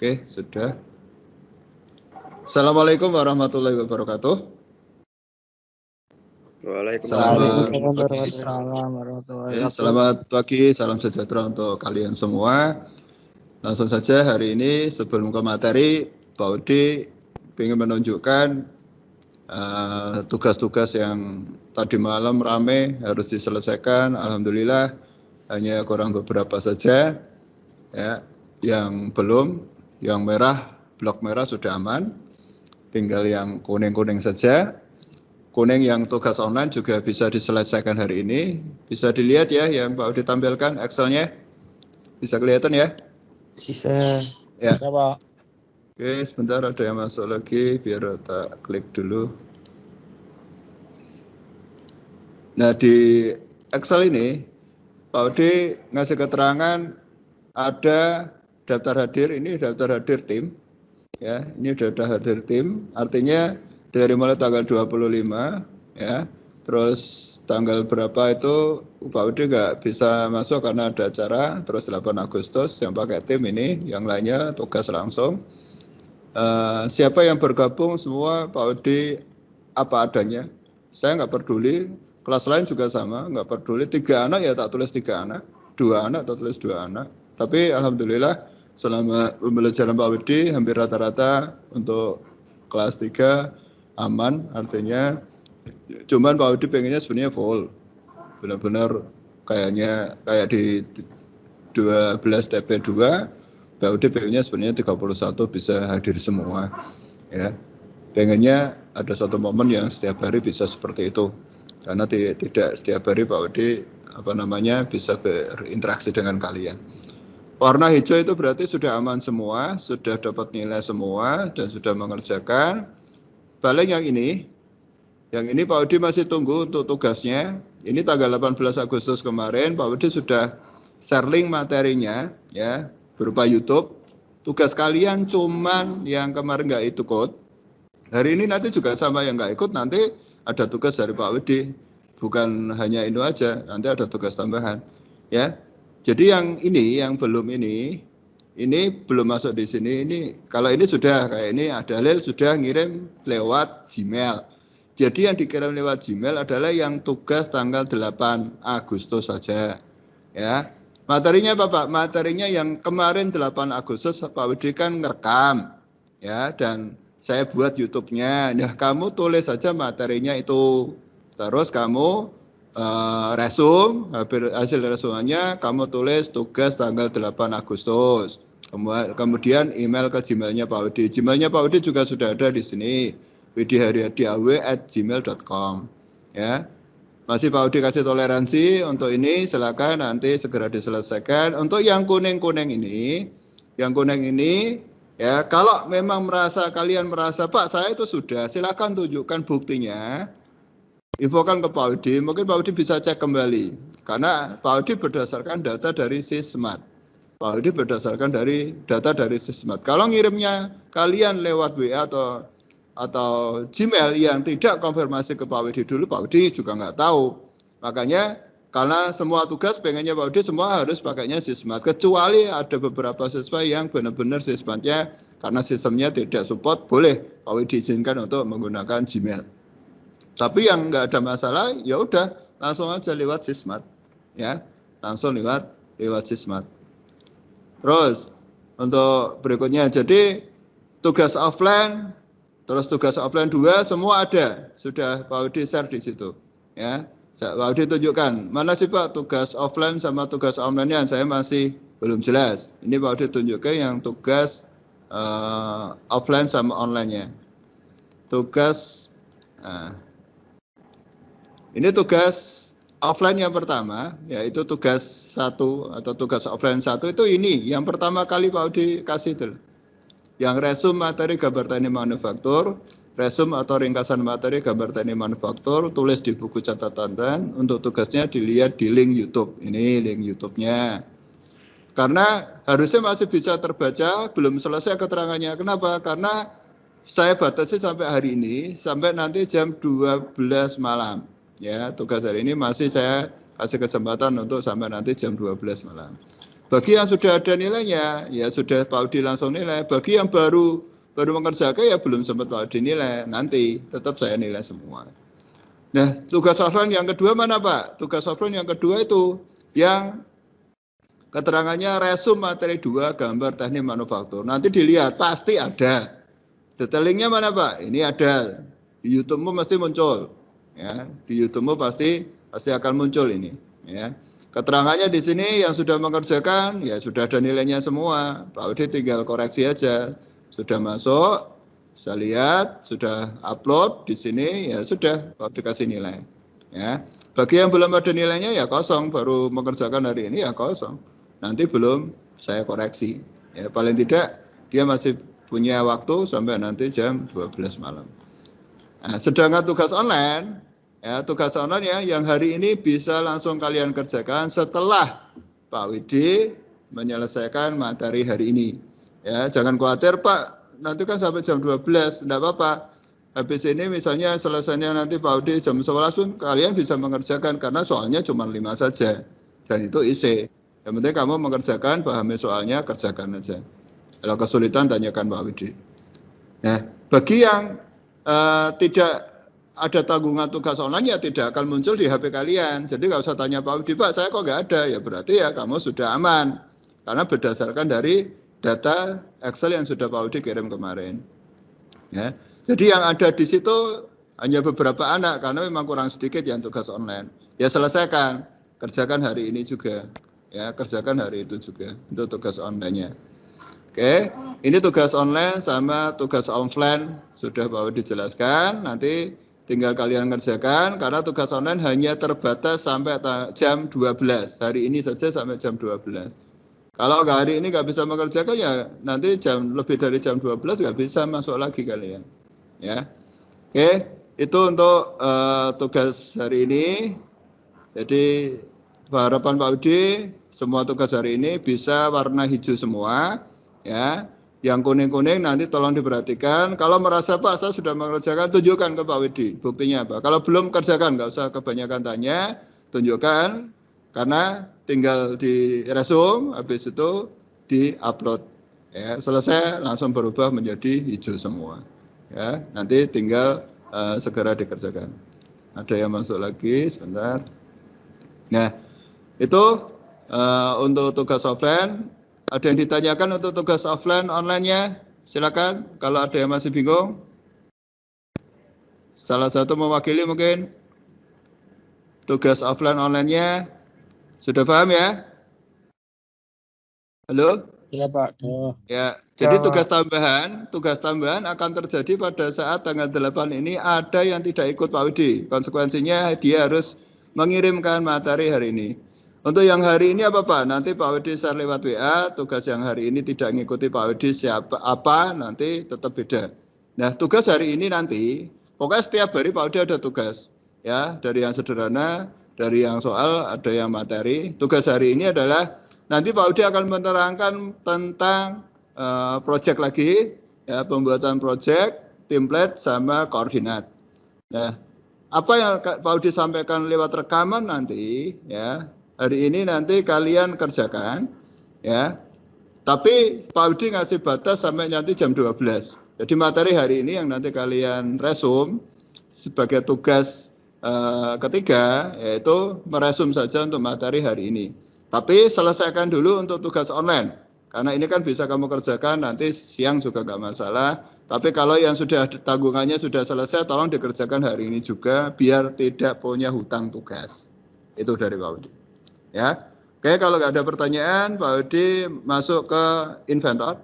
Oke, sudah. Assalamualaikum warahmatullahi wabarakatuh. Selamat pagi, salam sejahtera untuk kalian semua. Langsung saja hari ini sebelum ke materi, Pak Udi ingin menunjukkan tugas-tugas yang tadi malam rame harus diselesaikan. Alhamdulillah hanya kurang beberapa saja ya, yang belum, yang merah, blok merah sudah aman, tinggal yang kuning-kuning saja. Kuning yang tugas online juga bisa diselesaikan hari ini. Bisa dilihat ya yang Pak Udi tampilkan Excel-nya, bisa kelihatan ya? Bisa. Ya. Bisa, Pak. Oke, sebentar ada yang masuk lagi, biar tak klik dulu. Nah, di Excel ini, Pak Udi ngasih keterangan ada daftar hadir, ini daftar hadir tim. Ya, ini daftar hadir tim, artinya dari mulai tanggal 25, ya, terus tanggal berapa itu Pak Udi nggak bisa masuk karena ada acara, terus 8 Agustus yang pakai tim ini, yang lainnya tugas langsung. Siapa yang bergabung semua Pak Udi apa adanya, saya nggak peduli, kelas lain juga sama, nggak peduli, 3 anak ya tak tulis 3 anak, 2 anak tak tulis 2 anak, tapi alhamdulillah selama pembelajaran Pak Udi hampir rata-rata untuk kelas 3 aman, artinya cuman Pak Udi pengennya sebenarnya full, benar-benar kayak di 12 TP2, Pak Udi pengennya sebenarnya 31 bisa hadir semua ya. Pengennya ada satu momen yang setiap hari bisa seperti itu, karena tidak setiap hari Pak Udi bisa berinteraksi dengan kalian. Warna hijau itu berarti sudah aman semua, sudah dapat nilai semua dan sudah mengerjakan. Balik yang ini Pak Udi masih tunggu untuk tugasnya. Ini tanggal 18 Agustus kemarin Pak Udi sudah share link materinya ya, berupa YouTube. Tugas kalian cuman yang kemarin nggak ikut. Hari ini nanti juga sama yang nggak ikut, nanti ada tugas dari Pak Udi. Bukan hanya itu aja, nanti ada tugas tambahan ya. Jadi yang ini, yang belum ini belum masuk di sini. Ini kalau ini sudah, kayak ini ada Dalil sudah ngirim lewat Gmail. Jadi yang dikirim lewat Gmail adalah yang tugas tanggal 8 Agustus saja. Ya. Materinya apa, Pak? Materinya yang kemarin 8 Agustus Pak Udi kan ngerekam. Ya, dan saya buat YouTube-nya. Nah, kamu tulis saja materinya itu. Terus kamu resum, hasil resumannya kamu tulis tugas tanggal 8 Agustus. Kemudian email ke Gmail-nya Pak Udi. Gmail-nya Pak Udi juga sudah ada di sini, widihariadiaw@gmail.com ya. Masih Pak Udi kasih toleransi untuk ini, silakan nanti segera diselesaikan. Untuk yang kuning-kuning ini ya, kalau memang kalian merasa Pak saya itu sudah, silakan tunjukkan buktinya. Infokan ke Pak Udi, mungkin Pak Udi bisa cek kembali. Karena Pak Udi berdasarkan data dari Sismat. Pak Udi berdasarkan dari data dari Sismat. Kalau ngirimnya kalian lewat WA atau Gmail yang tidak konfirmasi ke Pak Udi dulu, Pak Udi juga nggak tahu. Makanya karena semua tugas pengennya Pak Udi semua harus pakainya Sismat. Kecuali ada beberapa siswa yang benar-benar Sismatnya karena sistemnya tidak support, boleh Pak Udi izinkan untuk menggunakan Gmail. Tapi yang nggak ada masalah, ya udah langsung aja lewat Sismat, ya, langsung lewat Sismat. Terus untuk berikutnya, jadi tugas offline, terus tugas offline 2 semua ada, sudah Pak Udi share di situ, ya. Pak Udi tunjukkan mana sih Pak tugas offline sama tugas online-nya, saya masih belum jelas. Ini Pak Udi tunjukkan yang tugas offline sama online-nya. Tugas ini tugas offline yang pertama, yaitu tugas 1 atau tugas offline 1 itu ini, yang pertama kali Pak Udi kasih itu. Yang resum materi gambar teknik manufaktur, resum atau ringkasan materi gambar teknik manufaktur, tulis di buku catatan dan untuk tugasnya dilihat di link YouTube. Ini link YouTube-nya. Karena harusnya masih bisa terbaca, belum selesai keterangannya. Kenapa? Karena saya batasi sampai hari ini, sampai nanti jam 12 malam. Ya, tugas hari ini masih saya kasih kesempatan untuk sampai nanti jam 12 malam. Bagi yang sudah ada nilainya, ya sudah Pak Udi langsung nilai. Bagi yang baru mengerjakan ya belum sempat Pak Udi nilai. Nanti tetap saya nilai semua. Nah, tugas offline yang kedua mana Pak? Tugas offline yang kedua itu yang keterangannya resume materi 2 gambar teknik manufaktur. Nanti dilihat pasti ada. Detailingnya mana Pak? Ini ada. Di YouTube-mu mesti muncul. Ya, di YouTube-mu pasti akan muncul ini, ya. Keterangannya di sini yang sudah mengerjakan ya sudah ada nilainya semua. Pak Udi tinggal koreksi aja. Sudah masuk, saya lihat sudah upload di sini ya sudah Pak Udi kasih nilai. Ya. Bagi yang belum ada nilainya ya kosong, baru mengerjakan hari ini ya kosong. Nanti belum saya koreksi. Ya paling tidak dia masih punya waktu sampai nanti jam 12 malam. Nah, sedangkan tugas online ya yang hari ini bisa langsung kalian kerjakan setelah Pak Widi menyelesaikan materi hari ini. Ya, jangan khawatir Pak, nanti kan sampai jam 12, enggak apa-apa. Habis ini misalnya selesainya nanti Pak Widi jam 11 pun kalian bisa mengerjakan karena soalnya cuma 5 saja. Dan itu isi. Yang penting kamu mengerjakan, pahami soalnya, kerjakan aja. Kalau kesulitan tanyakan Pak Widi. Nah, bagi yang tidak ada tanggungan tugas online ya tidak akan muncul di HP kalian. Jadi nggak usah tanya Pak Widi, Pak saya kok nggak ada. Ya berarti ya kamu sudah aman. Karena berdasarkan dari data Excel yang sudah Pak Widi kirim kemarin. Ya, jadi yang ada di situ hanya beberapa anak karena memang kurang sedikit yang tugas online. Ya selesaikan, kerjakan hari ini juga. Ya kerjakan hari itu juga untuk tugas online-nya. Oke, ini tugas online sama tugas offline sudah Pak Widi jelaskan. Nanti tinggal kalian ngerjakan karena tugas online hanya terbatas sampai jam 12. Hari ini saja sampai jam 12. Kalau hari ini nggak bisa mengerjakan ya nanti lebih dari jam 12 nggak bisa masuk lagi kalian. Ya, oke, itu untuk tugas hari ini. Jadi harapan Pak Widi semua tugas hari ini bisa warna hijau semua. Ya, yang kuning-kuning nanti tolong diperhatikan. Kalau merasa Pak saya sudah mengerjakan, tunjukkan ke Pak Widi. Buktinya apa? Kalau belum kerjakan, nggak usah kebanyakan tanya, tunjukkan. Karena tinggal di resume, habis itu di upload. Ya, selesai langsung berubah menjadi hijau semua. Ya, nanti tinggal segera dikerjakan. Ada yang masuk lagi, sebentar. Nah, itu untuk tugas offline. Ada yang ditanyakan untuk tugas offline online-nya? Silakan kalau ada yang masih bingung. Salah satu mewakili mungkin. Tugas offline online-nya sudah paham ya? Halo? Iya Pak. Ya, jadi tugas tambahan akan terjadi pada saat tanggal 8 ini ada yang tidak ikut Pak Widi. Konsekuensinya dia harus mengirimkan materi hari ini. Untuk yang hari ini apa Pak? Nanti Pak Widi share lewat WA, tugas yang hari ini tidak mengikuti Pak Widi siapa apa, nanti tetap beda. Nah, tugas hari ini nanti, pokoknya setiap hari Pak Widi ada tugas. Ya, dari yang sederhana, dari yang soal, ada yang materi. Tugas hari ini adalah, nanti Pak Widi akan menerangkan tentang proyek lagi, ya, pembuatan proyek, template, sama koordinat. Nah, apa yang Pak Widi sampaikan lewat rekaman nanti, ya, hari ini nanti kalian kerjakan, ya. Tapi Pak Widi ngasih batas sampai nanti jam 12. Jadi materi hari ini yang nanti kalian resume sebagai tugas ketiga, yaitu meresum saja untuk materi hari ini. Tapi selesaikan dulu untuk tugas online. Karena ini kan bisa kamu kerjakan nanti siang juga nggak masalah. Tapi kalau yang sudah tanggungannya sudah selesai, tolong dikerjakan hari ini juga biar tidak punya hutang tugas. Itu dari Pak Widi. Ya, oke, kalau nggak ada pertanyaan, Pak Widi masuk ke inventor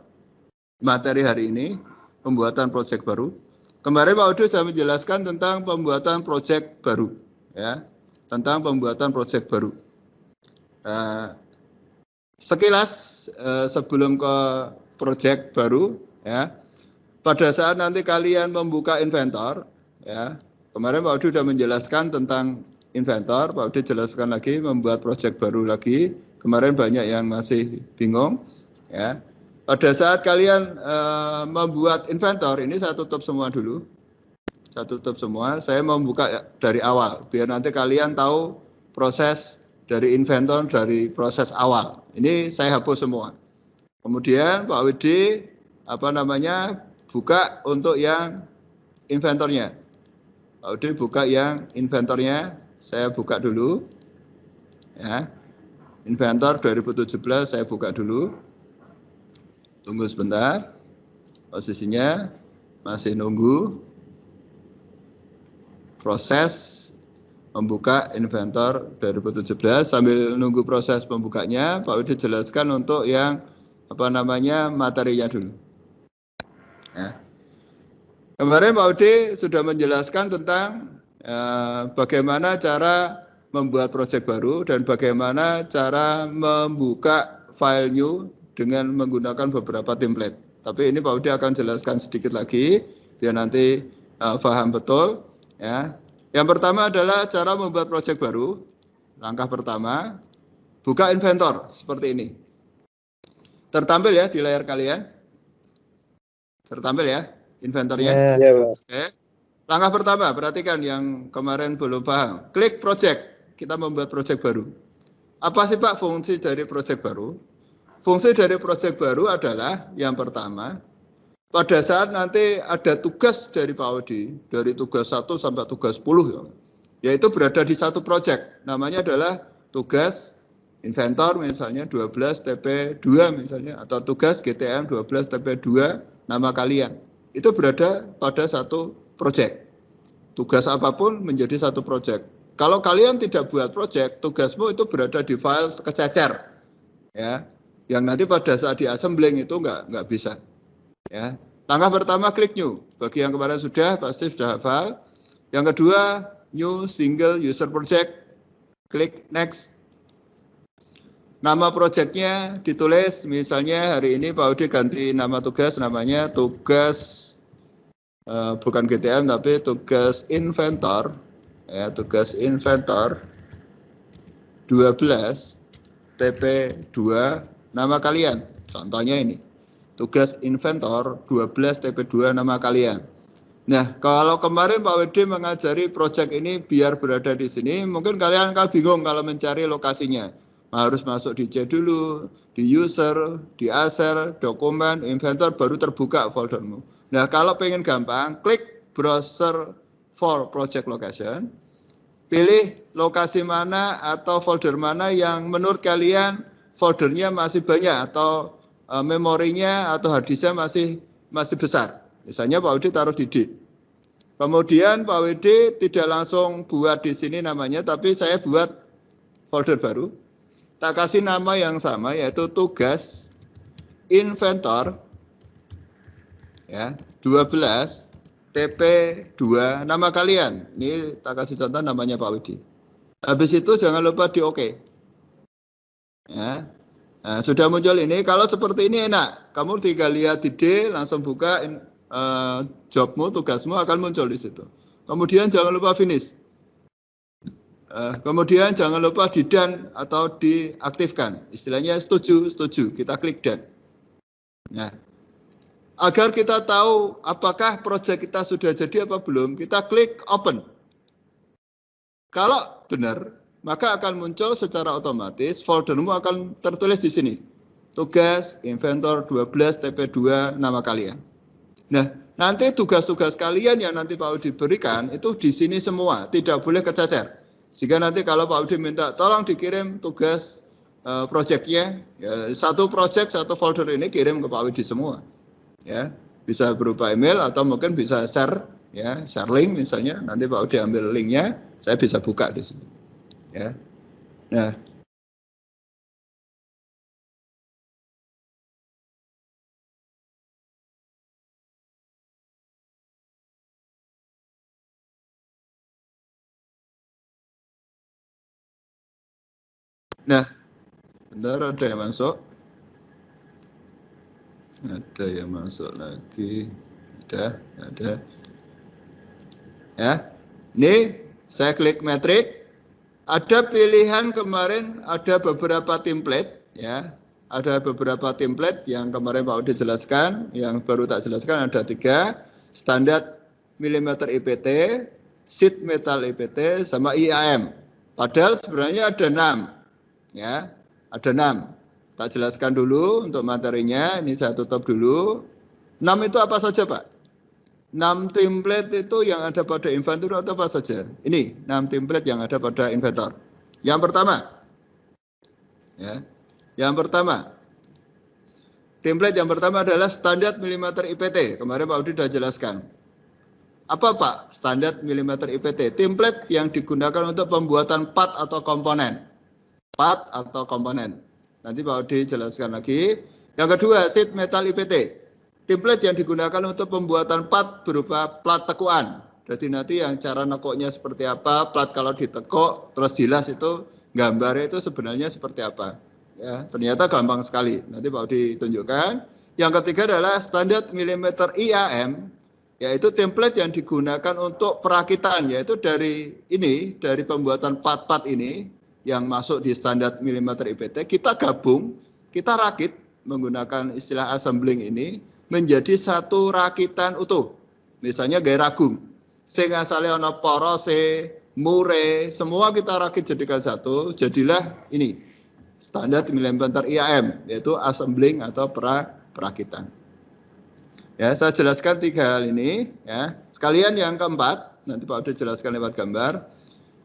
materi hari ini, pembuatan proyek baru. Kemarin Pak Widi saya menjelaskan tentang pembuatan proyek baru, ya, tentang pembuatan proyek baru. Sekilas sebelum ke proyek baru, ya, pada saat nanti kalian membuka inventor, ya, kemarin Pak Widi sudah menjelaskan tentang inventor, Pak Widi jelaskan lagi membuat proyek baru lagi. Kemarin banyak yang masih bingung, ya. Pada saat kalian membuat inventor, ini saya tutup semua dulu. Saya tutup semua, saya membuka dari awal biar nanti kalian tahu proses dari inventor, dari proses awal. Ini saya hapus semua. Kemudian Pak WD buka untuk yang inventornya. Pak WD buka yang inventornya, saya buka dulu. Ya. Inventor 2017 saya buka dulu. Tunggu sebentar. Posisinya masih nunggu proses membuka inventor 2017. Sambil nunggu proses pembukanya, Pak Widi jelaskan untuk yang materinya dulu. Ya. Kemarin Pak Widi sudah menjelaskan tentang bagaimana cara membuat proyek baru dan bagaimana cara membuka file new dengan menggunakan beberapa template. Tapi ini Pak Widi akan jelaskan sedikit lagi biar nanti paham betul. Ya. Yang pertama adalah cara membuat proyek baru. Langkah pertama, buka inventor seperti ini. Tertampil ya di layar kalian? Tertampil ya inventornya? Ya, Oke. Langkah pertama, perhatikan yang kemarin belum paham. Klik project. Kita membuat proyek baru. Apa sih Pak fungsi dari proyek baru? Fungsi dari proyek baru adalah yang pertama, pada saat nanti ada tugas dari Pak Widi, dari tugas 1 sampai tugas 10, yaitu berada di satu proyek. Namanya adalah tugas inventor misalnya 12 TP2 misalnya, atau tugas GTM 12 TP2 nama kalian. Itu berada pada satu proyek. Tugas apapun menjadi satu proyek. Kalau kalian tidak buat proyek, tugasmu itu berada di file kececer, ya, yang nanti pada saat di assembling itu nggak bisa, ya. Langkah pertama klik new. Bagi yang kemarin pasti sudah hafal. Yang kedua new single user project, klik next. Nama proyeknya ditulis, misalnya hari ini Pak Udi ganti nama tugas, namanya tugas bukan GTM tapi tugas inventor. Ya, tugas inventor 12 TP2 nama kalian. Contohnya ini. Tugas inventor 12 TP2 nama kalian. Nah, kalau kemarin Pak WD mengajari proyek ini biar berada di sini, mungkin kalian akan bingung kalau mencari lokasinya. Harus masuk di C dulu, di user, di asser, dokumen, inventor, baru terbuka foldermu. Nah, kalau pengen gampang, klik browser for project location, pilih lokasi mana atau folder mana yang menurut kalian foldernya masih banyak atau memorinya atau harddisknya masih besar. Misalnya Pak Widi taruh di D. Kemudian Pak Widi tidak langsung buat di sini namanya, tapi saya buat folder baru. Tak kasih nama yang sama yaitu tugas inventor ya 12 TP2 nama kalian. Ini tak kasih contoh namanya Pak Widi. Habis itu jangan lupa di OK. Ya. Nah, sudah muncul ini. Kalau seperti ini enak. Kamu tinggal lihat di D, langsung buka jobmu, tugasmu akan muncul di situ. Kemudian jangan lupa finish. Kemudian jangan lupa di done atau diaktifkan. Istilahnya setuju. Kita klik done. Nah, agar kita tahu apakah proyek kita sudah jadi apa belum, kita klik open. Kalau benar, maka akan muncul secara otomatis foldermu akan tertulis di sini. Tugas inventor 12 TP2 nama kalian. Nah, nanti tugas-tugas kalian yang nanti Pak Udi berikan itu di sini semua, tidak boleh kececer. Sehingga nanti kalau Pak Udi minta tolong dikirim tugas proyeknya, ya, satu proyek, satu folder ini kirim ke Pak Udi semua. Ya, bisa berupa email atau mungkin bisa share, ya, share link misalnya. Nanti Pak Udi ambil linknya, saya bisa buka di sini. Ya, nah. Nah, bentar ada yang masuk. Ada yang masuk lagi. Ada. Ya, ini saya klik metrik. Ada pilihan kemarin, ada beberapa template, ya. Ada beberapa template yang kemarin Pak Udi jelaskan, yang baru tak jelaskan ada 3, standar milimeter IPT, sheet metal IPT, sama IAM. Padahal sebenarnya ada 6. Ya, ada 6. Tak jelaskan dulu untuk materinya. Ini saya tutup dulu. 6 itu apa saja, Pak? 6 template itu yang ada pada inventor atau apa saja? Ini 6 template yang ada pada inventor. Yang pertama, ya, template yang pertama adalah standar milimeter IPT. Kemarin Pak Udi sudah jelaskan. Apa Pak standar milimeter IPT? Template yang digunakan untuk pembuatan part atau komponen. Part atau komponen. Nanti Pak Udi jelaskan lagi. Yang kedua, sheet metal IPT. Template yang digunakan untuk pembuatan part berupa plat tekuan. Jadi nanti yang cara nekuknya seperti apa, plat kalau ditekuk, terus jelas itu gambarnya itu sebenarnya seperti apa. Ya, ternyata gampang sekali. Nanti Pak Udi tunjukkan. Yang ketiga adalah standar milimeter IAM, yaitu template yang digunakan untuk perakitan, yaitu dari pembuatan part-part ini yang masuk di standar milimeter IPT, kita gabung, kita rakit menggunakan istilah assembling ini menjadi satu rakitan utuh. Misalnya gaya ragum, sing asale ana porose, mure, semua kita rakit jadikan satu, jadilah ini standar milimeter IAM, yaitu assembling atau perakitan. Ya, saya jelaskan 3 hal ini. Ya, sekalian yang keempat, nanti Pak Udi jelaskan lewat gambar.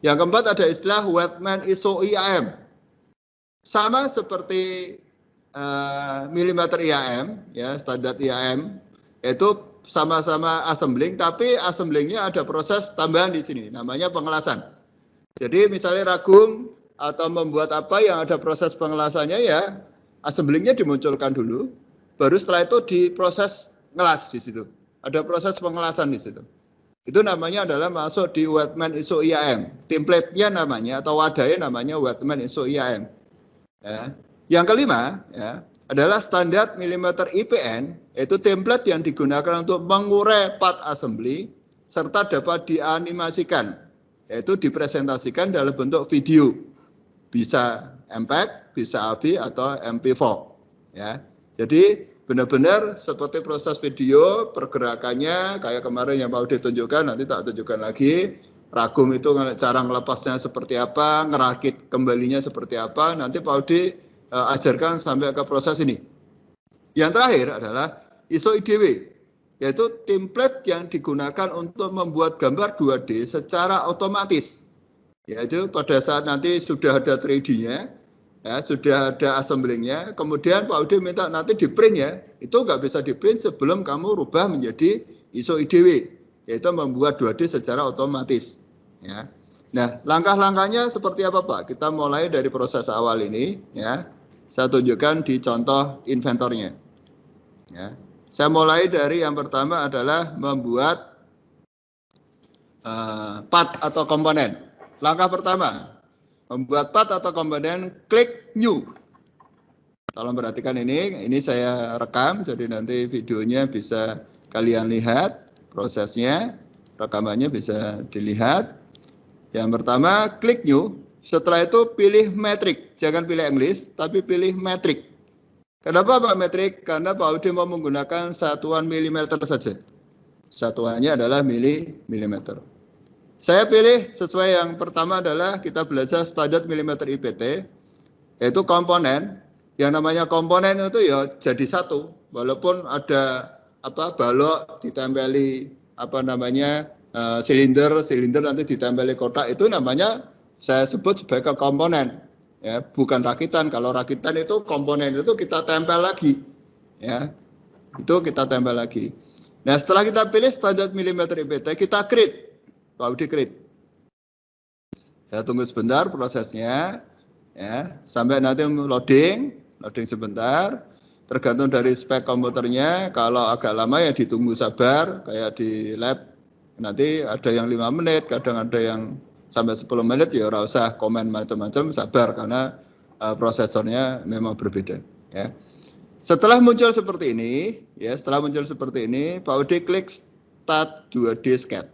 Yang keempat ada istilah Whatman ISO IAM, sama seperti milimeter IAM, ya standar IAM, yaitu sama-sama assembling, tapi assemblingnya ada proses tambahan di sini, namanya pengelasan. Jadi misalnya ragum atau membuat apa yang ada proses pengelasannya, ya assemblingnya dimunculkan dulu, baru setelah itu diproses ngelas di situ. Ada proses pengelasan di situ. Itu namanya adalah masuk di Whatman ISO IAM. Template-nya namanya atau wadahnya namanya Whatman ISO IAM. Ya. Yang kelima, ya, adalah standar milimeter IPN, yaitu template yang digunakan untuk mengurai part assembly serta dapat dianimasikan, yaitu dipresentasikan dalam bentuk video, bisa MPEG, bisa AV atau MP4. Ya, jadi benar-benar seperti proses video, pergerakannya kayak kemarin yang mau ditunjukkan, nanti tak tunjukkan lagi. Ragum itu cara melepasnya seperti apa, ngerakit kembalinya seperti apa, nanti Pak Udi ajarkan sampai ke proses ini. Yang terakhir adalah ISO IDW, yaitu template yang digunakan untuk membuat gambar 2D secara otomatis. Yaitu pada saat nanti sudah ada 3D-nya, ya, sudah ada assemblingnya, kemudian Pak Udi minta nanti di print ya, itu nggak bisa di print sebelum kamu rubah menjadi ISO IDW, yaitu membuat 2D secara otomatis. Ya. Nah, langkah-langkahnya seperti apa Pak? Kita mulai dari proses awal ini, ya. Saya tunjukkan di contoh inventornya. Ya. Saya mulai dari yang pertama adalah membuat part atau komponen. Langkah pertama, membuat part atau komponen, klik new. Tolong perhatikan ini saya rekam, jadi nanti videonya bisa kalian lihat prosesnya, rekamannya bisa dilihat. Yang pertama, klik new. Setelah itu pilih metrik, jangan pilih English, tapi pilih metrik. Kenapa Pak metrik? Karena Pak Udi mau menggunakan satuan milimeter saja. Satuannya adalah milimeter. Saya pilih sesuai yang pertama adalah kita belajar standar milimeter IPT, yaitu komponen. Yang namanya komponen itu ya jadi satu, walaupun ada balok ditempeli silinder nanti ditempeli kotak, itu namanya saya sebut sebagai komponen, ya, bukan rakitan. Kalau rakitan itu komponen itu kita tempel lagi, ya, itu kita tempel lagi. Nah, setelah kita pilih standar milimeter IPT, kita create, Pak Udi create. Saya tunggu sebentar prosesnya, ya, sampai nanti loading sebentar. Tergantung dari spek komputernya. Kalau agak lama ya ditunggu sabar, kayak di lab. Nanti ada yang 5 menit, kadang ada yang sampai 10 menit, ya ora usah komen macam-macam, sabar karena prosesornya memang berbeda, ya. Setelah muncul seperti ini, Pak Udi klik start 2D sketch.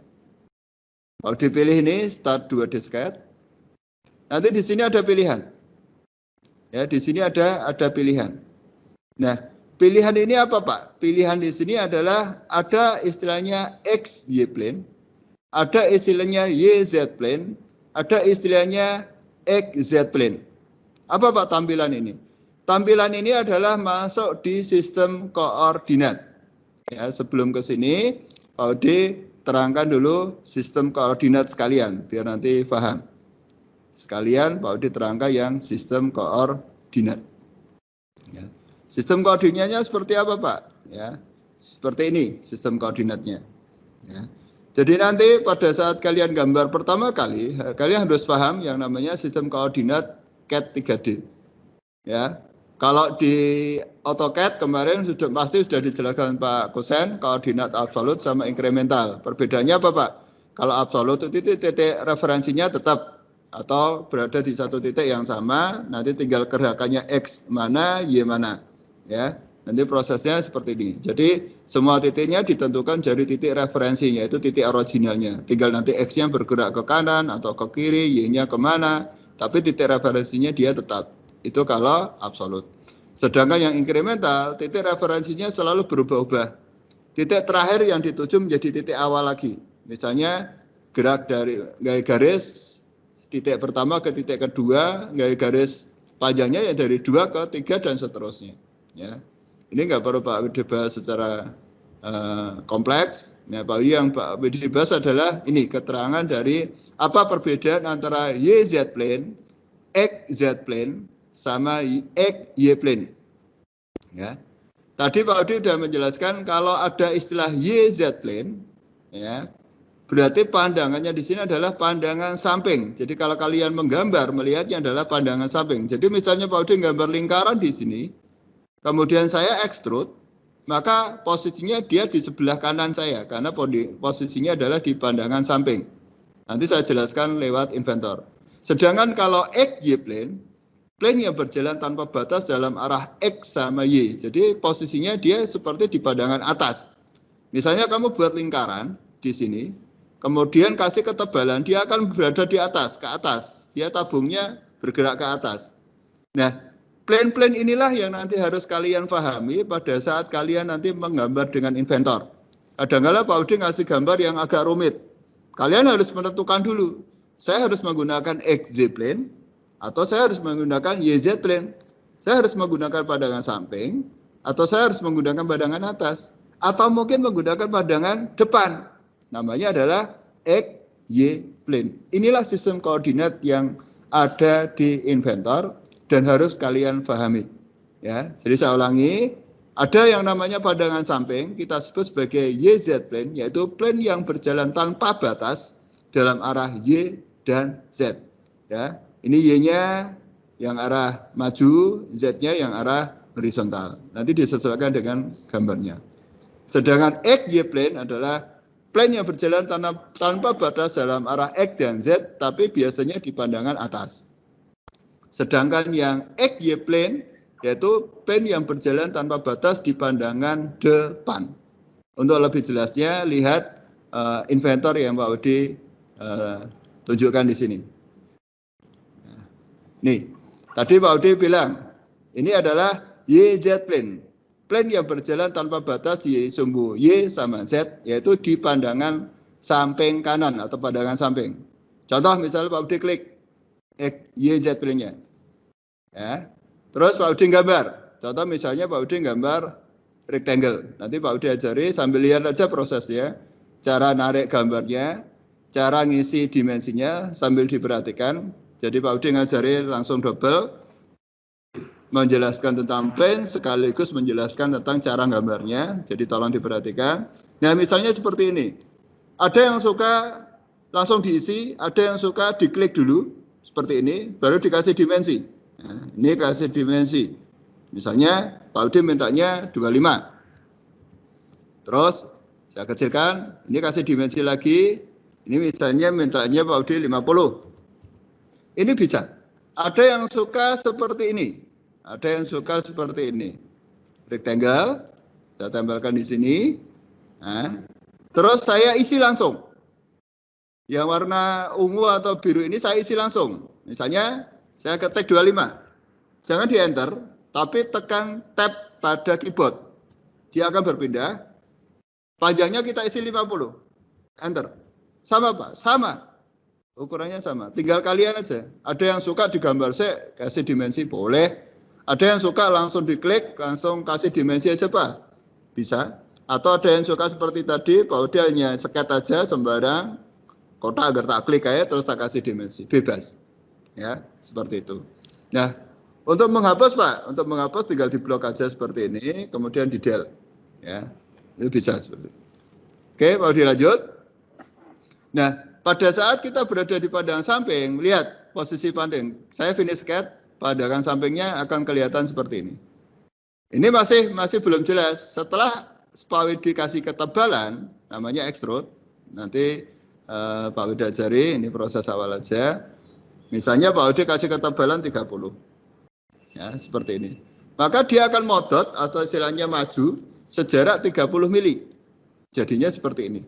Pak Udi pilih ini start 2D sketch. Nanti di sini ada pilihan. Ya, di sini ada pilihan. Nah, pilihan ini apa Pak? Pilihan di sini adalah ada istilahnya X, Y plane, ada istilahnya YZ plane, ada istilahnya XZ plane. Apa Pak tampilan ini? Tampilan ini adalah masuk di sistem koordinat. Ya, sebelum ke sini, Pak Udi terangkan dulu sistem koordinat sekalian, biar nanti paham. Sekalian Pak Udi terangkan yang sistem koordinat. Ya. Sistem koordinatnya seperti apa Pak? Ya, seperti ini sistem koordinatnya. Ya. Jadi nanti pada saat kalian gambar pertama kali, kalian harus paham yang namanya sistem koordinat CAD 3D. Ya, kalau di AutoCAD kemarin pasti sudah dijelaskan Pak Kusen, koordinat absolut sama inkremental. Perbedaannya apa Pak? Kalau absolut itu titik referensinya tetap atau berada di satu titik yang sama, nanti tinggal gerakannya X mana, Y mana. Ya. Nanti prosesnya seperti ini. Jadi semua titiknya ditentukan dari titik referensinya, yaitu titik originalnya. Tinggal nanti X-nya bergerak ke kanan atau ke kiri, Y-nya kemana. Tapi titik referensinya dia tetap. Itu kalau absolut. Sedangkan yang inkremental, titik referensinya selalu berubah-ubah. Titik terakhir yang dituju menjadi titik awal lagi. Misalnya gerak dari gaya garis titik pertama ke titik kedua, gaya garis panjangnya ya dari 2 ke 3 dan seterusnya. Ya. Ini nggak perlu Pak Widi bahas secara kompleks. Nah, yang Pak Widi bahas adalah ini keterangan dari apa perbedaan antara YZ plane, XZ plane, sama XY plane. Ya. Tadi Pak Widi sudah menjelaskan kalau ada istilah YZ plane, ya, berarti pandangannya di sini adalah pandangan samping. Jadi kalau kalian menggambar, melihatnya adalah pandangan samping. Jadi misalnya Pak Widi gambar lingkaran di sini. Kemudian saya extrude, maka posisinya dia di sebelah kanan saya, karena posisinya adalah di pandangan samping. Nanti saya jelaskan lewat inventor. Sedangkan kalau XY plane, plane yang berjalan tanpa batas dalam arah X sama Y. Jadi posisinya dia seperti di pandangan atas. Misalnya kamu buat lingkaran di sini, kemudian kasih ketebalan, dia akan berada di atas, ke atas. Dia tabungnya bergerak ke atas. Nah, plan-plan inilah yang nanti harus kalian pahami pada saat kalian nanti menggambar dengan inventor. Kadang-kadang Pak Udi ngasih gambar yang agak rumit. Kalian harus menentukan dulu, saya harus menggunakan XZ plane atau saya harus menggunakan YZ plane. Saya harus menggunakan pandangan samping atau saya harus menggunakan pandangan atas atau mungkin menggunakan pandangan depan. Namanya adalah XY plane. Inilah sistem koordinat yang ada di inventor dan harus kalian pahami. Ya, jadi saya ulangi, ada yang namanya pandangan samping, kita sebut sebagai YZ plane, yaitu plane yang berjalan tanpa batas dalam arah Y dan Z. Ya, ini Y-nya yang arah maju, Z-nya yang arah horizontal. Nanti disesuaikan dengan gambarnya. Sedangkan XY plane adalah plane yang berjalan tanpa batas dalam arah X dan Z, tapi biasanya di pandangan atas. Sedangkan yang XY plane yaitu plane yang berjalan tanpa batas di pandangan depan. Untuk lebih jelasnya lihat inventor yang Pak Udi tunjukkan di sini. Nih, tadi Pak Udi bilang ini adalah YZ plane, plane yang berjalan tanpa batas di sumbu Y sama Z, yaitu di pandangan samping kanan atau pandangan samping. Contoh misalnya Pak Udi klik YZ plane-nya. Ya. Terus Pak Udi gambar. Contoh misalnya Pak Udi gambar rectangle. Nanti Pak Udi ajari sambil lihat aja prosesnya. Cara narik gambarnya, cara ngisi dimensinya sambil diperhatikan. Jadi Pak Udi ngajari langsung double menjelaskan tentang plane sekaligus menjelaskan tentang cara gambarnya. Jadi tolong diperhatikan. Nah, misalnya seperti ini. Ada yang suka langsung diisi, ada yang suka diklik dulu seperti ini, baru dikasih dimensi. Nah, ini kasih dimensi. Misalnya Pak Udi mintanya 25. Terus saya kecilkan, ini kasih dimensi lagi. Ini misalnya mintanya Pak Udi 50. Ini bisa. Ada yang suka seperti ini. Ada yang suka seperti ini. Rectangle, saya tempelkan di sini. Nah, terus saya isi langsung. Yang warna ungu atau biru ini saya isi langsung. Misalnya saya ketik 25. Jangan di enter, tapi tekan tab pada keyboard. Dia akan berpindah. Panjangnya kita isi 50. Enter. Sama Pak? Sama. Ukurannya sama. Tinggal kalian aja. Ada yang suka digambar sih, kasih dimensi boleh. Ada yang suka langsung diklik, langsung kasih dimensi aja Pak. Bisa. Atau ada yang suka seperti tadi, Pak Udi hanya sket aja sembarang kotak agar tak klik aja terus tak kasih dimensi. Bebas. Ya, seperti itu. Nah, untuk menghapus Pak, untuk menghapus tinggal diblok aja seperti ini, kemudian di del. Ya, itu bisa seperti itu. Oke, Pak Udi lanjut. Nah, pada saat kita berada di pandangan samping, lihat posisi pandang. Saya finish sketch, pandangan sampingnya akan kelihatan seperti ini. Ini masih belum jelas. Setelah Pak Widi kasih ketebalan, namanya extrude. Nanti Pak Widi ajari, ini proses awal aja. Misalnya Pak Widi kasih ketebalan 30. Ya, seperti ini. Maka dia akan modot atau istilahnya maju sejarak 30 mili. Jadinya seperti ini.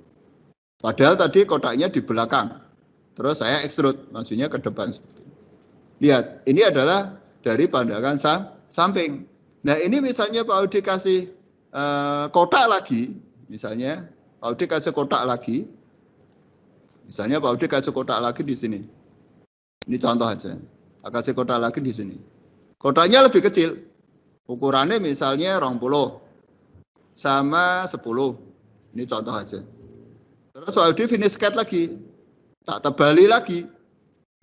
Padahal tadi kotaknya di belakang. Terus saya extrude, majunya ke depan seperti ini. Lihat, ini adalah dari pandangan samping. Nah, ini misalnya Pak Udi kasih kotak lagi, misalnya Pak Udi kasih kotak lagi. Misalnya Pak Udi kasih kotak lagi di sini. Ini contoh aja. Pak kasih kotak lagi di sini. Kotaknya lebih kecil. Ukurannya misalnya 20 sama 10. Ini contoh aja. Terus Pak Udi finish sketch lagi, tak tebali lagi.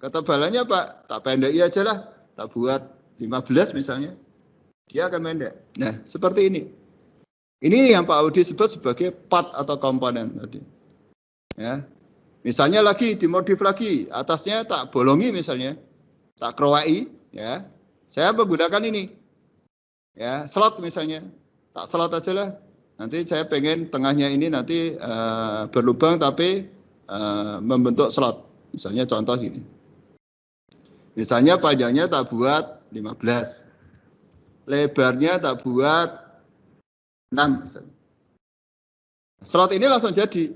Ketebalannya Pak, tak pendeki aja lah, tak buat 15 misalnya. Dia akan pendek. Nah, seperti ini. Ini yang Pak Udi sebut sebagai part atau komponen tadi. Ya. Misalnya lagi dimodif lagi, atasnya tak bolongi misalnya, tak krowai, ya. Saya menggunakan ini. Ya, slot misalnya. Tak slot aja lah. Nanti saya pengen tengahnya ini nanti berlubang tapi membentuk slot. Misalnya contoh gini. Misalnya panjangnya tak buat 15. Lebarnya tak buat 6 misalnya. Slot ini langsung jadi.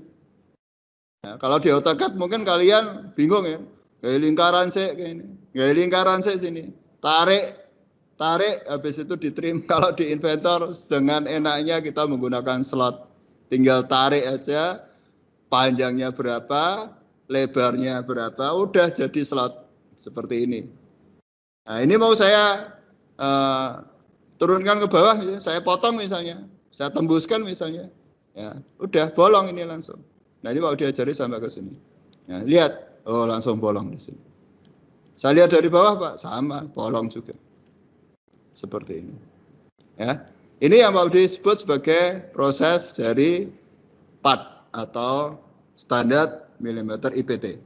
Ya, kalau di AutoCAD mungkin kalian bingung ya. Gaya lingkaran sih kayak ini. Gaya lingkaran sih sini. Tarik, habis itu ditrim. Kalau di Inventor dengan enaknya kita menggunakan slot. Tinggal tarik aja, panjangnya berapa, lebarnya berapa, udah jadi slot seperti ini. Nah, ini mau saya turunkan ke bawah, saya potong misalnya, saya tembuskan misalnya, ya udah bolong ini langsung. Nah, ini mau diajari sampai ke sini. Nah, lihat, oh langsung bolong di sini. Saya lihat dari bawah Pak, sama, bolong juga. Seperti ini. Ya. Ini yang Pak Udi sebut sebagai proses dari part atau standar milimeter IPT.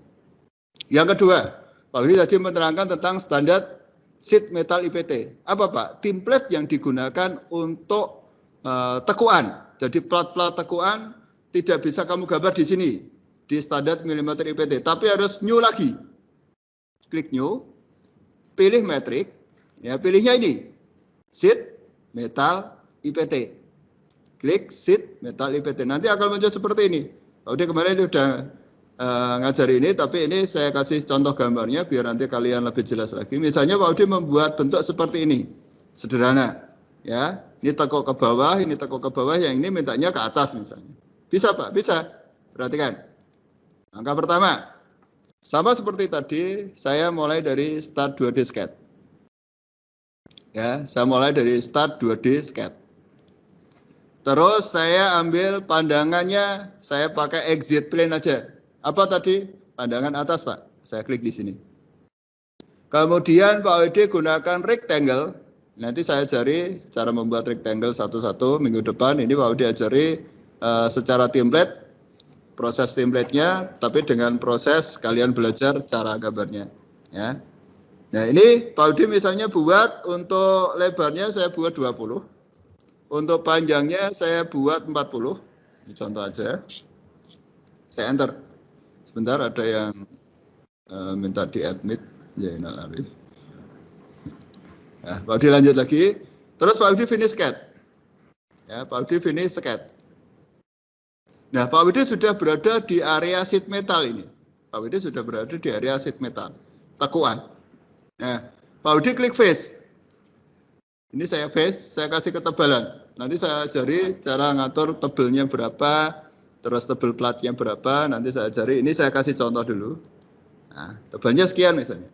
Yang kedua, Pak Udi tadi menerangkan tentang standar sheet metal IPT. Apa Pak? Template yang digunakan untuk tekuan. Jadi plat-plat tekuan tidak bisa kamu gambar di sini di standar milimeter IPT, tapi harus new lagi. Klik new, pilih metrik, ya pilihnya ini. Sheet metal IPT. Klik sheet metal IPT. Nanti akan muncul seperti ini. Udah kemarin sudah ngajari ini, tapi ini saya kasih contoh gambarnya biar nanti kalian lebih jelas lagi. Misalnya Pak Udi membuat bentuk seperti ini. Sederhana. Ya, ini tekuk ke bawah, ini tekuk ke bawah, yang ini mintanya ke atas misalnya. Bisa Pak, bisa. Perhatikan. Langkah pertama. Sama seperti tadi, saya mulai dari start 2D sketch. Ya, saya mulai dari start 2D sketch. Terus saya ambil pandangannya, saya pakai exit plane aja. Apa tadi? Pandangan atas, Pak. Saya klik di sini. Kemudian Pak Widi gunakan rectangle. Nanti saya ajari cara membuat rectangle satu-satu minggu depan. Ini Pak Widi ajari secara template, proses template-nya, tapi dengan proses kalian belajar cara gambarnya. Ya. Nah ini Pak Udi misalnya buat untuk lebarnya saya buat 20. Untuk panjangnya saya buat 40. Ini contoh aja. Saya enter. Sebentar ada yang minta di-admit. Zainal Arif. Nah, Pak Udi lanjut lagi. Terus Pak Udi finish sketch. Ya, Pak Udi finish sketch. Nah, Pak Udi sudah berada di area sheet metal ini. Pak Udi sudah berada di area sheet metal. Tekuan. Nah, Pak Udi klik face. Ini saya face, saya kasih ketebalan. Nanti saya ajari cara ngatur tebelnya berapa, terus tebel platnya berapa, nanti saya ajari. Ini saya kasih contoh dulu. Nah, tebalnya sekian misalnya.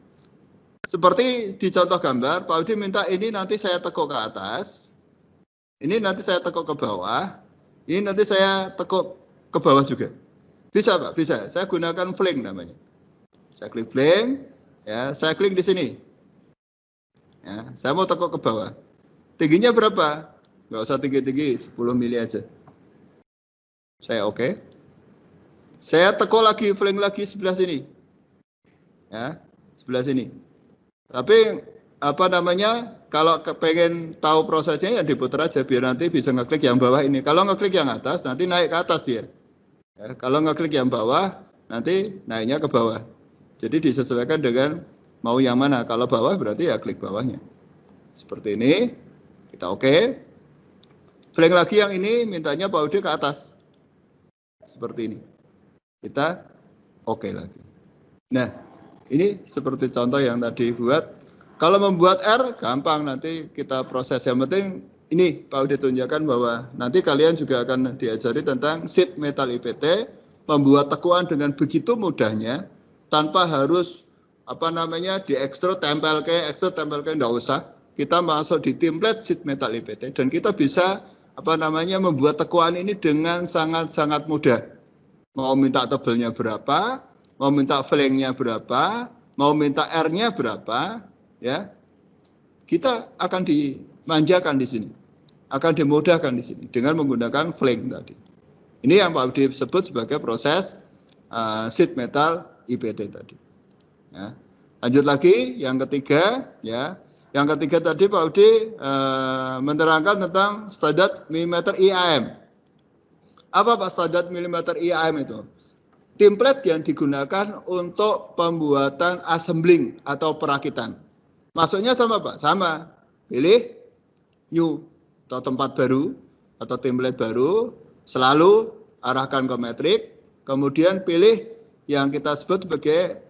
Seperti di contoh gambar, Pak Udi minta ini nanti saya tekuk ke atas, ini nanti saya tekuk ke bawah, ini nanti saya tekuk ke bawah juga. Bisa Pak, bisa. Saya gunakan flank namanya. Saya klik flank, ya, saya klik di sini. Ya, saya mau tekuk ke bawah. Tingginya berapa? Nggak usah tinggi-tinggi, 10 mili aja. Saya oke. Saya tekuk lagi, flank lagi sebelah sini. Ya, sebelah sini. Tapi apa namanya? Kalau pengen tahu prosesnya ya diputar aja biar nanti bisa ngeklik yang bawah ini. Kalau ngeklik yang atas nanti naik ke atas dia. Ya, kalau ngeklik yang bawah nanti naiknya ke bawah. Jadi disesuaikan dengan mau yang mana. Kalau bawah berarti ya klik bawahnya. Seperti ini. Kita oke. Flank lagi yang ini mintanya Pak Udi ke atas. Seperti ini. Kita oke lagi. Nah, ini seperti contoh yang tadi buat. Kalau membuat R gampang, nanti kita proses. Yang penting ini Pak Udi tunjukkan bahwa nanti kalian juga akan diajari tentang sheet metal IPT, membuat tekuan dengan begitu mudahnya tanpa harus apa namanya diekstrud tempel ke enggak usah. Kita masuk di template sheet metal IPT dan kita bisa apa namanya membuat tekuan ini dengan sangat-sangat mudah. Mau minta tebelnya berapa, mau minta flanknya berapa, mau minta R-nya berapa, ya. Kita akan dimanjakan di sini. Akan dimudahkan di sini dengan menggunakan flank tadi. Ini yang Pak Udi sebut sebagai proses sheet metal IPT tadi. Ya. Lanjut lagi yang ketiga, ya. Yang ketiga tadi Pak Udi menerangkan tentang standar milimeter IAM. Apa Pak standar milimeter IAM itu? Template yang digunakan untuk pembuatan assembling atau perakitan. Maksudnya sama Pak, sama. Pilih new atau tempat baru atau template baru, selalu arahkan ke metrik, kemudian pilih yang kita sebut sebagai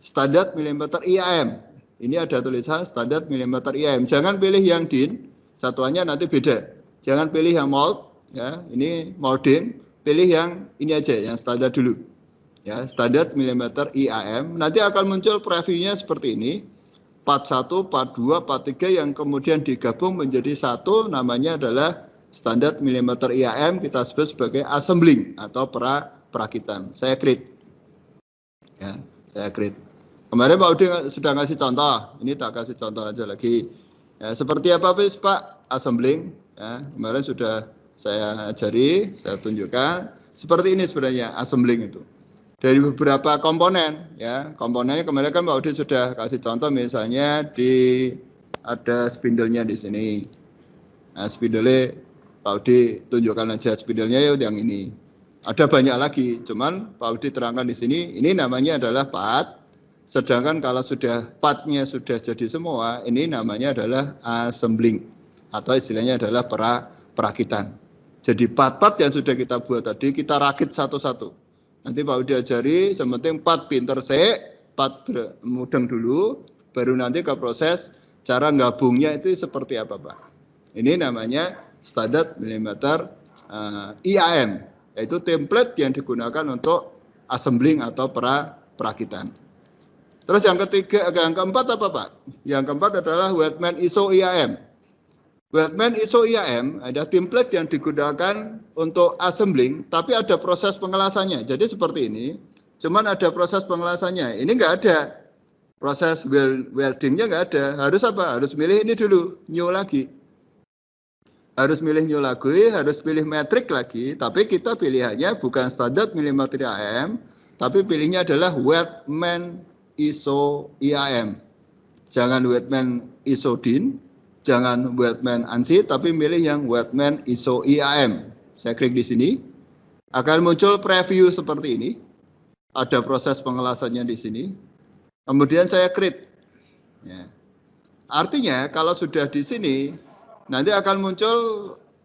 standar milimeter IAM. Ini ada tulisan standar milimeter IAM. Jangan pilih yang DIN, satuannya nanti beda. Jangan pilih yang mold, ya. Ini molding. Pilih yang ini aja, yang standar dulu. Ya, standar milimeter IAM. Nanti akan muncul previewnya seperti ini. Part 1, part 2, part 3 yang kemudian digabung menjadi satu, namanya adalah standar milimeter IAM, kita sebut sebagai assembling atau perakitan. Saya create. Ya, saya create. Kemarin Pak Udi sudah ngasih contoh, ini tak kasih contoh aja lagi. Ya, seperti apa Pak assembling? Ya, kemarin sudah saya ajari, saya tunjukkan. Seperti ini sebenarnya assembling itu. Dari beberapa komponen, ya komponennya kemarin kan Pak Udi sudah kasih contoh, misalnya ada spindle-nya di sini. Nah, spindle-nya Pak Udi tunjukkan aja spindle-nya ya yang ini. Ada banyak lagi, cuman Pak Udi terangkan di sini. Ini namanya adalah part. Sedangkan kalau sudah partnya sudah jadi semua, ini namanya adalah assembling atau istilahnya adalah perakitan. Jadi part-part yang sudah kita buat tadi kita rakit satu-satu. Nanti Pak Udi ajari, sementing part pinter part mudeng dulu, baru nanti ke proses cara gabungnya itu seperti apa Pak. Ini namanya standar milimeter IAM, yaitu template yang digunakan untuk assembling atau perakitan. Terus yang keempat apa Pak? Yang keempat adalah Weldman ISO IAM. Weldman ISO IAM ada template yang digunakan untuk assembling, tapi ada proses pengelasannya. Jadi seperti ini, cuman ada proses pengelasannya. Ini nggak ada proses weldingnya, nggak ada. Harus apa? Harus milih ini dulu, new lagi. Harus milih new lagi, harus pilih metrik lagi. Tapi kita pilihannya bukan standar milimeter IAM, tapi pilihnya adalah Weldman ISO IAM. Jangan Weldman ISO DIN, jangan Weldman ANSI, tapi milih yang Weldman ISO IAM. Saya klik di sini, akan muncul preview seperti ini. Ada proses pengelasannya di sini. Kemudian saya create. Ya. Artinya kalau sudah di sini, nanti akan muncul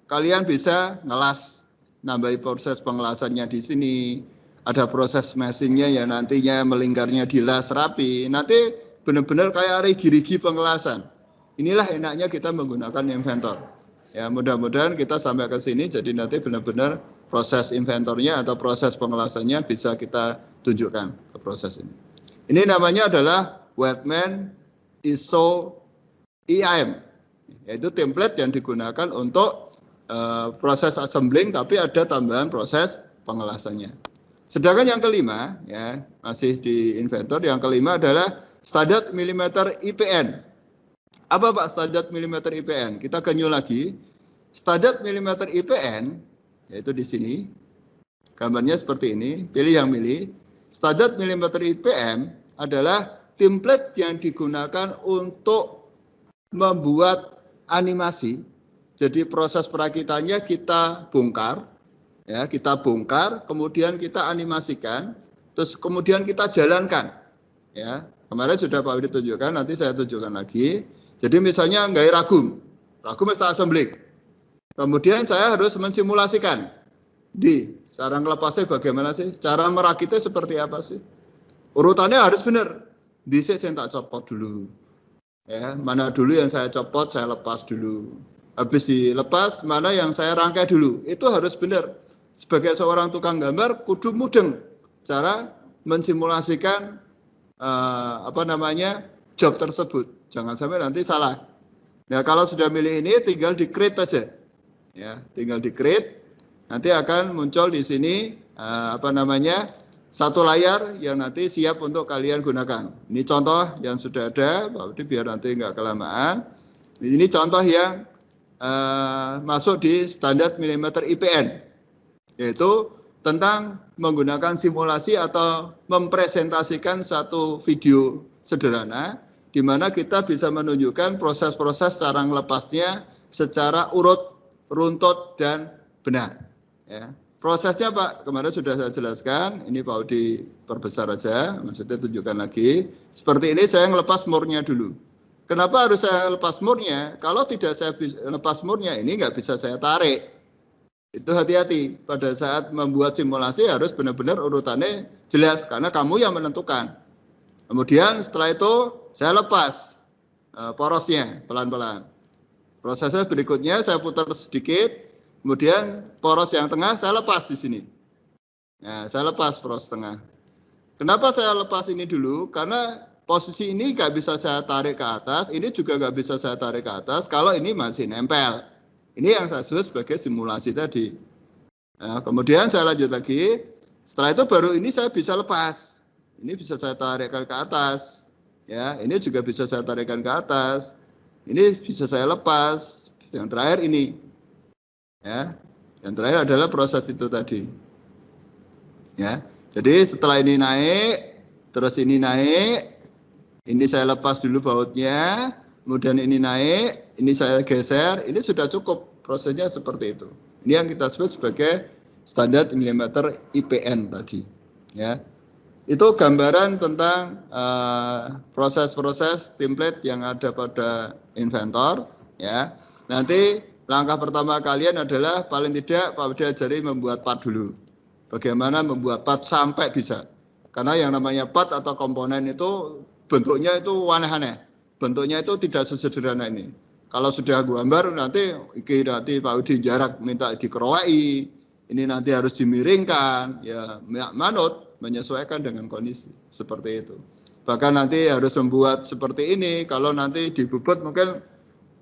kalian bisa ngelas, nambahi proses pengelasannya di sini. Ada proses mesinnya yang nantinya melingkarnya dilas rapi. Nanti benar-benar kayak rigi-rigi pengelasan. Inilah enaknya kita menggunakan inventor. Ya, mudah-mudahan kita sampai ke sini, jadi nanti benar-benar proses inventornya atau proses pengelasannya bisa kita tunjukkan ke proses ini. Ini namanya adalah Webman ISO IAM, yaitu template yang digunakan untuk proses assembling, tapi ada tambahan proses pengelasannya. Sedangkan yang kelima, ya masih di Inventor, yang kelima adalah standar milimeter IPN. Apa Pak standar milimeter IPN? Kita kenyul lagi. Standar milimeter IPN, yaitu di sini, gambarnya seperti ini, pilih yang milih. Standar milimeter IPN adalah template yang digunakan untuk membuat animasi. Jadi proses perakitannya kita bongkar, ya kita bongkar, kemudian kita animasikan, terus kemudian kita jalankan. Ya kemarin sudah Pak Widi tunjukkan, nanti saya tunjukkan lagi. Jadi misalnya nggak ragum mesti assembling. Kemudian saya harus mensimulasikan di cara ngelepasnya bagaimana sih, cara merakitnya seperti apa sih. Urutannya harus benar. Dhisik saya tak copot dulu. Ya, mana dulu yang saya copot, saya lepas dulu. Habis dilepas, mana yang saya rangkai dulu. Itu harus benar. Sebagai seorang tukang gambar, kudu mudeng cara mensimulasikan job tersebut. Jangan sampai nanti salah. Ya, kalau sudah milih ini, tinggal di create aja. Ya, tinggal di create. Nanti akan muncul di sini satu layar yang nanti siap untuk kalian gunakan. Ini contoh yang sudah ada, Pak Budi biar nanti nggak kelamaan. Ini contoh yang masuk di standar milimeter IPN, yaitu tentang menggunakan simulasi atau mempresentasikan satu video sederhana, di mana kita bisa menunjukkan proses-proses cara melepasnya secara urut, runtut, dan benar. Ya. Prosesnya Pak, kemarin sudah saya jelaskan, ini Pak Udi perbesar aja, maksudnya tunjukkan lagi. Seperti ini saya ngelepas murnya dulu. Kenapa harus saya lepas murnya? Kalau tidak saya lepas murnya, ini nggak bisa saya tarik. Itu hati-hati, pada saat membuat simulasi harus benar-benar urutannya jelas, karena kamu yang menentukan. Kemudian setelah itu saya lepas porosnya pelan-pelan. Prosesnya berikutnya saya putar sedikit, kemudian poros yang tengah saya lepas di sini. Nah, saya lepas poros tengah. Kenapa saya lepas ini dulu? Karena posisi ini nggak bisa saya tarik ke atas, ini juga nggak bisa saya tarik ke atas kalau ini masih nempel. Ini yang saya sebut sebagai simulasi tadi. Nah, kemudian saya lanjut lagi. Setelah itu baru ini saya bisa lepas. Ini bisa saya tarikkan ke atas. Ya, ini juga bisa saya tarikkan ke atas. Ini bisa saya lepas. Yang terakhir ini. Ya, yang terakhir adalah proses itu tadi. Ya, jadi setelah ini naik, terus ini naik, ini saya lepas dulu bautnya, kemudian ini naik, ini saya geser, ini sudah cukup prosesnya seperti itu. Ini yang kita sebut sebagai standar milimeter IPN tadi. Ya, itu gambaran tentang proses-proses template yang ada pada Inventor. Ya, nanti langkah pertama kalian adalah paling tidak Pak Budi ajari membuat part dulu. Bagaimana membuat part sampai bisa. Karena yang namanya part atau komponen itu bentuknya itu aneh-aneh. Bentuknya itu tidak sesederhana ini. Kalau sudah gambar nanti Pak Budi jarak minta dikerowai. Ini nanti harus dimiringkan. Ya manut menyesuaikan dengan kondisi. Seperti itu. Bahkan nanti harus membuat seperti ini. Kalau nanti dibobot mungkin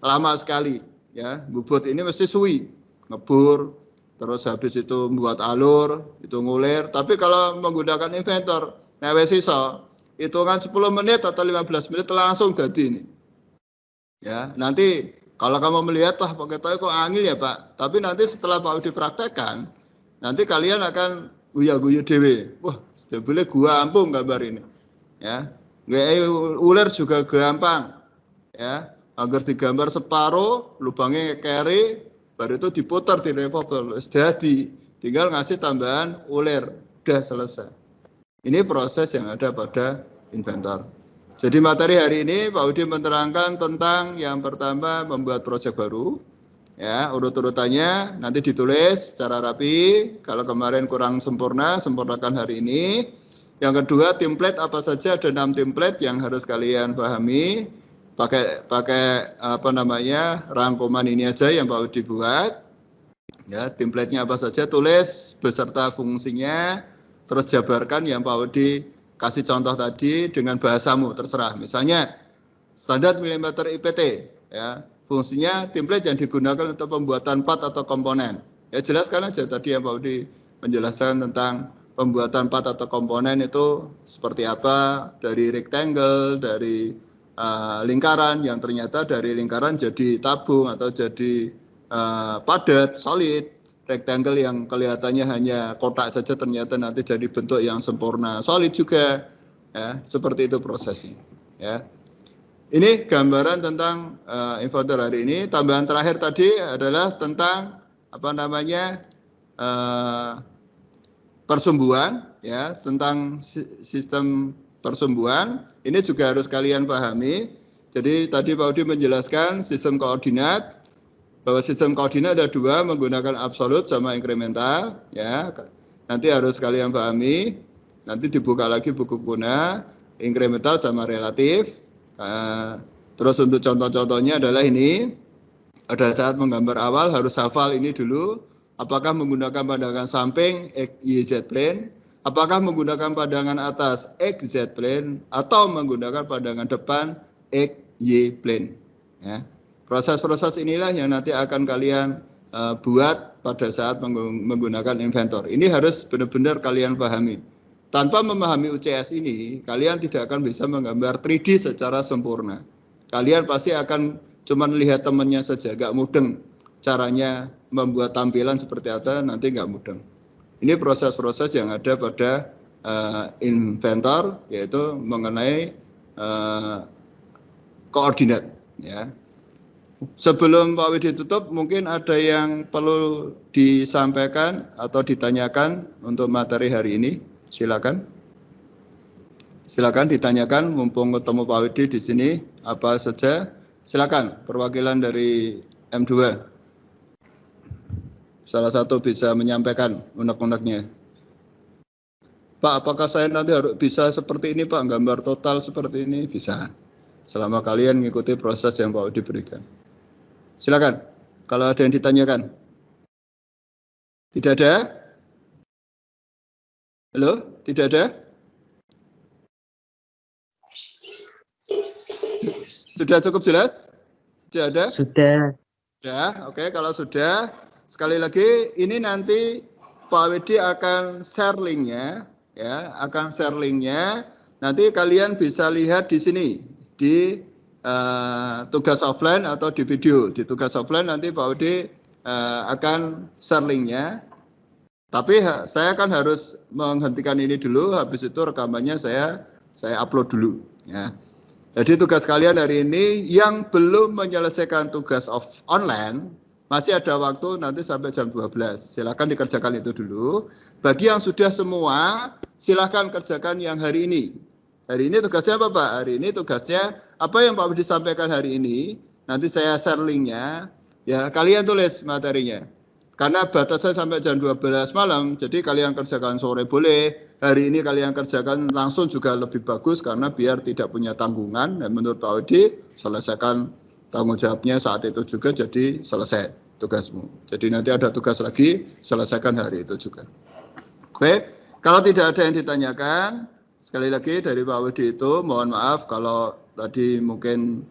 lama sekali. Ya, bubut ini mesti suwi, ngebur, terus habis itu membuat alur, itu ngulir. Tapi kalau menggunakan Inventor, wis iso, hitungan 10 menit atau 15 menit langsung jadi ini. Ya, nanti kalau kamu melihat wah pakai toy kok angil ya Pak. Tapi nanti setelah Pak Udi praktekkan, nanti kalian akan guya-guyu dewe. Wah, boleh gua ampung gambar ini. Ya, nggak ulir juga gampang. Ya. Agar digambar separuh, lubangnya carry, baru itu diputar di revolver, jadi tinggal ngasih tambahan ulir, udah selesai. Ini proses yang ada pada Inventor. Jadi materi hari ini Pak Udi menerangkan tentang yang pertama membuat proyek baru, ya urut-urutannya nanti ditulis secara rapi. Kalau kemarin kurang sempurna, sempurnakan hari ini. Yang kedua template apa saja, ada 6 template yang harus kalian pahami. Pakai rangkuman ini aja yang Pak Udi buat. Ya, template-nya apa saja tulis beserta fungsinya, terus jabarkan yang Pak Udi kasih contoh tadi dengan bahasamu, terserah. Misalnya standar milimeter IPT, ya, fungsinya template yang digunakan untuk pembuatan part atau komponen. Ya jelaskan aja tadi yang Pak Udi menjelaskan tentang pembuatan part atau komponen itu seperti apa, dari rectangle, dari lingkaran yang ternyata dari lingkaran jadi tabung atau jadi padat, solid. Rectangle yang kelihatannya hanya kotak saja ternyata nanti jadi bentuk yang sempurna, solid juga. Ya, seperti itu prosesnya. Ya. Ini gambaran tentang inverter hari ini. Tambahan terakhir tadi adalah tentang apa namanya persumbuan, ya, tentang sistem persumbuan. Ini juga harus kalian pahami. Jadi tadi Pak Udi menjelaskan sistem koordinat, bahwa sistem koordinat ada dua, menggunakan absolut sama inkremental, ya. Nanti harus kalian pahami. Nanti dibuka lagi buku Puna, inkremental sama relatif. Terus untuk contoh-contohnya adalah ini. Pada saat menggambar awal harus hafal ini dulu. Apakah menggunakan pandangan samping X, Y, Z plane? Apakah menggunakan pandangan atas X, Z plane? Atau menggunakan pandangan depan X, Y plane? Ya. Proses-proses inilah yang nanti akan kalian buat pada saat menggunakan inventor. Ini harus benar-benar kalian pahami. Tanpa memahami UCS ini, kalian tidak akan bisa menggambar 3D secara sempurna. Kalian pasti akan cuma lihat temannya saja, gak mudeng. Caranya membuat tampilan seperti apa, nanti gak mudeng. Ini proses-proses yang ada pada inventor, yaitu mengenai koordinat. Ya. Sebelum Pak Widi tutup, mungkin ada yang perlu disampaikan atau ditanyakan untuk materi hari ini. Silakan. Silakan ditanyakan, mumpung ketemu Pak Widi di sini, apa saja. Silakan, perwakilan dari M2. Salah satu bisa menyampaikan unek-uneknya. Pak, apakah saya nanti harus bisa seperti ini, Pak? Gambar total seperti ini? Bisa. Selama kalian mengikuti proses yang Pak Widi berikan. Silakan, kalau ada yang ditanyakan. Tidak ada? Halo, tidak ada? Sudah cukup jelas? Sudah ada? Sudah. Ya, oke. Kalau sudah, sekali lagi ini nanti Pak Widi akan share linknya, ya, akan share linknya. Nanti kalian bisa lihat di sini di tugas offline atau di video. Di tugas offline nanti Pak Widi akan share linknya. Tapi saya kan harus menghentikan ini dulu, habis itu rekamannya saya upload dulu. Ya. Jadi tugas kalian hari ini yang belum menyelesaikan tugas online, masih ada waktu nanti sampai jam 12. Silakan dikerjakan itu dulu. Bagi yang sudah semua, silakan kerjakan yang hari ini. Hari ini tugasnya apa Pak? Hari ini tugasnya apa yang Pak Widi sampaikan hari ini. Nanti saya share linknya. Ya, kalian tulis materinya. Karena batasnya sampai jam 12 malam, jadi kalian kerjakan sore boleh. Hari ini kalian kerjakan langsung juga lebih bagus karena biar tidak punya tanggungan. Dan menurut Pak Widi, selesaikan tanggung jawabnya saat itu juga jadi selesai tugasmu. Jadi nanti ada tugas lagi, selesaikan hari itu juga. Oke, kalau tidak ada yang ditanyakan, sekali lagi dari Pak Widi itu mohon maaf kalau tadi mungkin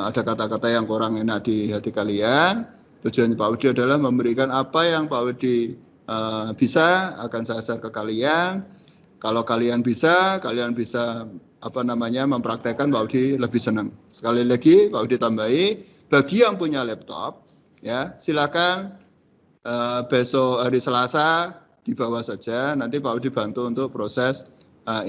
ada kata-kata yang kurang enak di hati kalian. Tujuan Pak Widi adalah memberikan apa yang Pak Widi bisa akan saya share ke kalian. Kalau kalian bisa mempraktekkan, Pak Widi lebih senang. Sekali lagi Pak Widi tambahi, bagi yang punya laptop, ya silakan besok hari Selasa dibawa saja. Nanti Pak Widi bantu untuk proses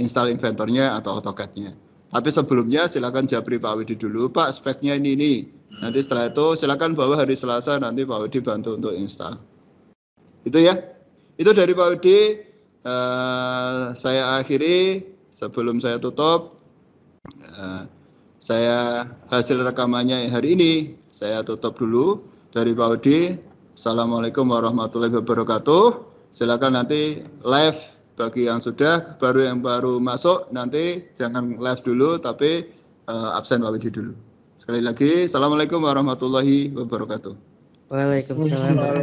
install inventornya atau AutoCAD-nya. Tapi sebelumnya silakan japri Pak Widi dulu, Pak speknya ini. Nanti setelah itu silakan bawa hari Selasa, nanti Pak Widi bantu untuk install. Itu ya. Itu dari Pak Widi. Saya akhiri sebelum saya tutup. Saya hasil rekamannya hari ini saya tutup dulu dari Pak Widi. Assalamualaikum warahmatullahi wabarakatuh. Silakan nanti live bagi yang sudah, yang baru masuk nanti jangan live dulu tapi absen Pak Widi dulu. Sekali lagi, Assalamualaikum warahmatullahi wabarakatuh. Waalaikumsalam.